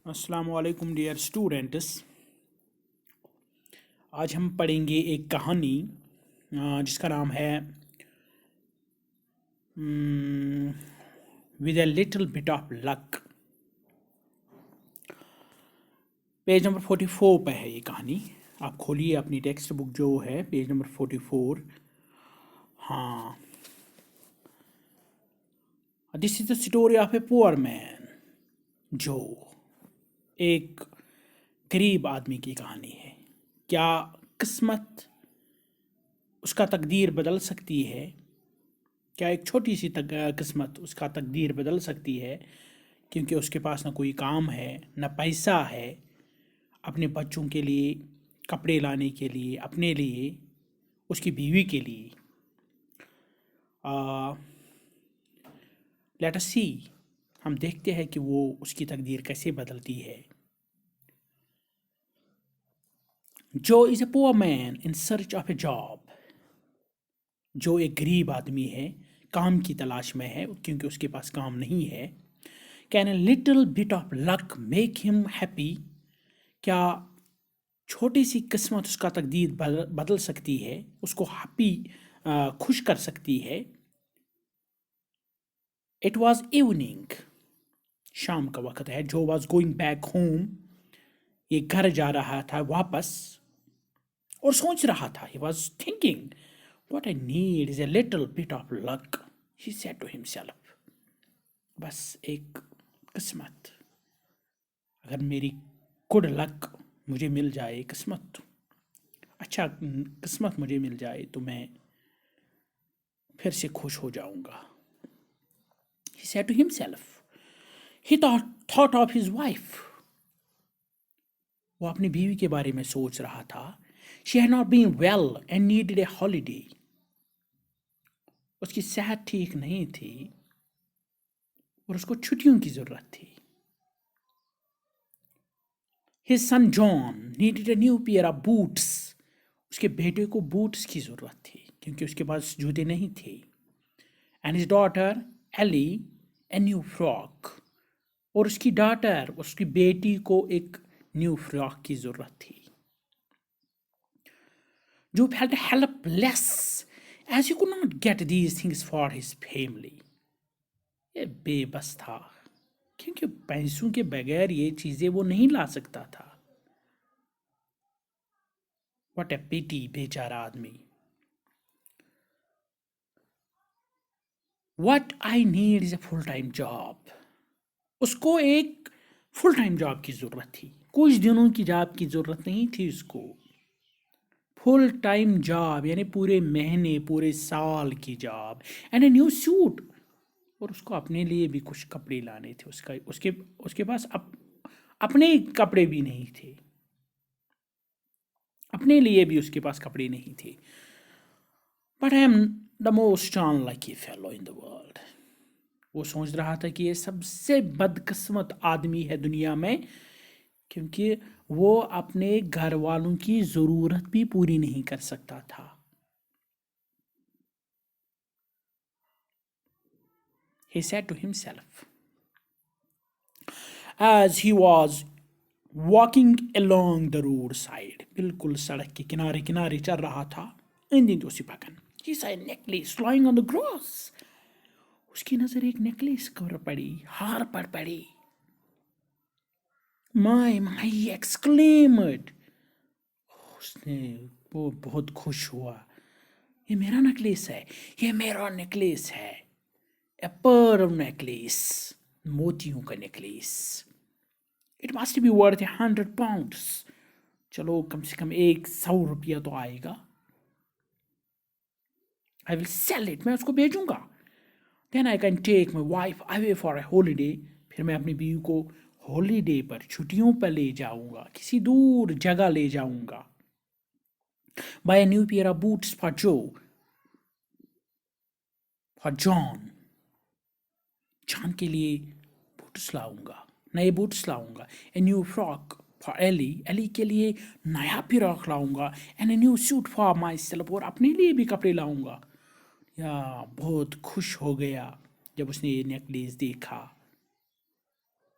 السلام علیکم dear students. آج ہم پڑھیں گے ایک کہانی جس کا نام ہے with a little bit of luck. Page number 44 پہ ہے یہ کہانی. آپ کھولیے اپنی ٹیکسٹ بک جو ہے پیج نمبر 44. ہاں، دس از the story of a poor مین. جو ایک غریب آدمی کی کہانی ہے. کیا قسمت اس کا تقدیر بدل سکتی ہے؟ کیا ایک چھوٹی سی قسمت اس کا تقدیر بدل سکتی ہے؟ کیونکہ اس کے پاس نہ کوئی کام ہے، نہ پیسہ ہے اپنے بچوں کے لیے کپڑے لانے کے لیے، اپنے لیے، اس کی بیوی کے لیے. لیٹ اس سی، ہم دیکھتے ہیں کہ وہ اس کی تقدیر کیسے بدلتی ہے. جو is a poor man in search of a job. جو ایک غریب آدمی ہے، کام کی تلاش میں ہے کیونکہ اس کے پاس کام نہیں ہے. Can a little bit of luck make him happy. کیا چھوٹی سی قسمت اس کا تقدیر بدل سکتی ہے، اس کو ہیپی خوش کر سکتی ہے. اٹ واز ایوننگ، شام کا وقت ہے. جو واز گوئنگ بیک ہوم، یہ گھر جا رہا تھا واپس، اور سوچ رہا تھا. He was thinking what I need is a little bit of luck, he said to himself. بس ایک قسمت، اگر میری گڈ لک مجھے مل جائے، قسمت اچھا قسمت مجھے مل جائے تو میں پھر سے خوش ہو جاؤں گا. He said to himself. He thought of his wife. وہ اپنی بیوی کے بارے میں سوچ رہا تھا. She had not been well and needed a holiday. اس کی صحت ٹھیک نہیں تھی اور اس کو چھٹیوں کی ضرورت تھی. His son John needed a new pair of boots. اس کے بیٹے کو بوٹس کی ضرورت تھی کیونکہ اس کے پاس جوتے نہیں تھے. And his daughter Ellie a new frock. اور اس کی ڈاٹر، اس کی بیٹی کو ایک نیو فراک کی ضرورت تھی. جو felt helpless as he could not get these things for his family. یہ بے بس تھا کیونکہ پیسوں کے بغیر یہ چیزیں وہ نہیں لا سکتا تھا. What a pity، بیچارہ آدمی. What I need is a full-time job. اس کو ایک فل ٹائم جاب کی ضرورت تھی. کچھ دنوں کی جاب کی ضرورت نہیں تھی اس کو. فل ٹائم جاب یعنی پورے مہینے، پورے سال کی job. And a new suit, اور اس کو اپنے لیے بھی کچھ کپڑے لانے تھے. اس کے پاس اپنے کپڑے بھی نہیں تھے، اپنے لیے بھی اس کے پاس کپڑے نہیں تھے. But I am the most unlucky fellow in the world. وہ سوچ رہا تھا کہ یہ سب سے بدقسمت آدمی ہے دنیا میں کیونکہ وہ اپنے گھر والوں کی ضرورت بھی پوری نہیں کر سکتا تھا. He said to himself as he was walking along the roadside. بالکل سڑک کے کنارے کنارے چل رہا تھا. He saw a necklace lying on the grass. اس کی نظر ایک نیکلیس پر پڑی، ہار پر پڑی. My, he exclaimed. وہ بہت خوش ہوا. یہ میرا نیکلیس ہے، یہ میرا نیکلیس ہے. A pearl necklace، موتیوں کا necklace. It must be worth 100 pounds. چلو کم سے کم 100 روپیہ تو آئے گا. I will sell it. میں اس کو بیچوں گا. Then I can take my wife away for a holiday. پھر میں اپنی بیوی کو ہالیڈے پر، چھٹیوں پر لے جاؤں گا، کسی دور جگہ لے جاؤں گا. Buy a new pair of boots for John. جان کے لیے بوٹس لاؤں گا، نئے بوٹس لاؤں گا. A new frock for Ellie. Ellie کے لیے نیا فراق لاؤں گا. And a new suit for myself. اور اپنے لیے بھی کپڑے لاؤں گا. بہت خوش ہو گیا جب اس نے یہ نیکلیس دیکھا.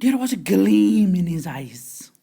There was a gleam in his eyes.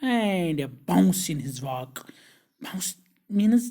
And a bounce in his walk. Bounce means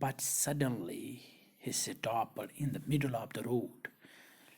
But suddenly he stopped in the middle of the road.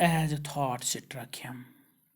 As a thought struck him.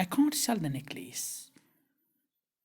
I can't sell the necklace.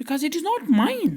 Because it is not mine.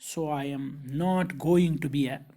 So I am not going to be a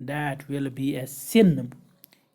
That will be a sin.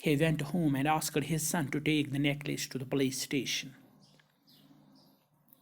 He went home and asked his son to take the necklace to the police station.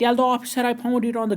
Tell the officer I found it on the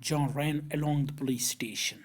John ran along the police station.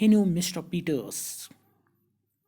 He knew Mr. Peters.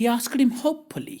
He asked him hopefully.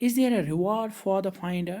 Is there a reward for the finder?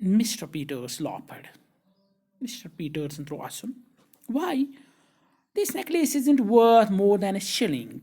Mr. Peters laughed. Mr. Peters threw asun. Why? This necklace isn't worth more than a shilling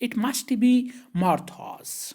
It must be Martha's.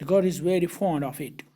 The girl is very fond of it.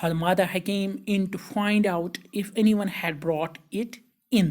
Her mother came in to find out if anyone had brought it in.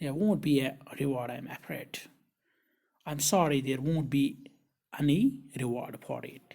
There won't be a reward, I'm afraid. I'm sorry, there won't be any reward for it.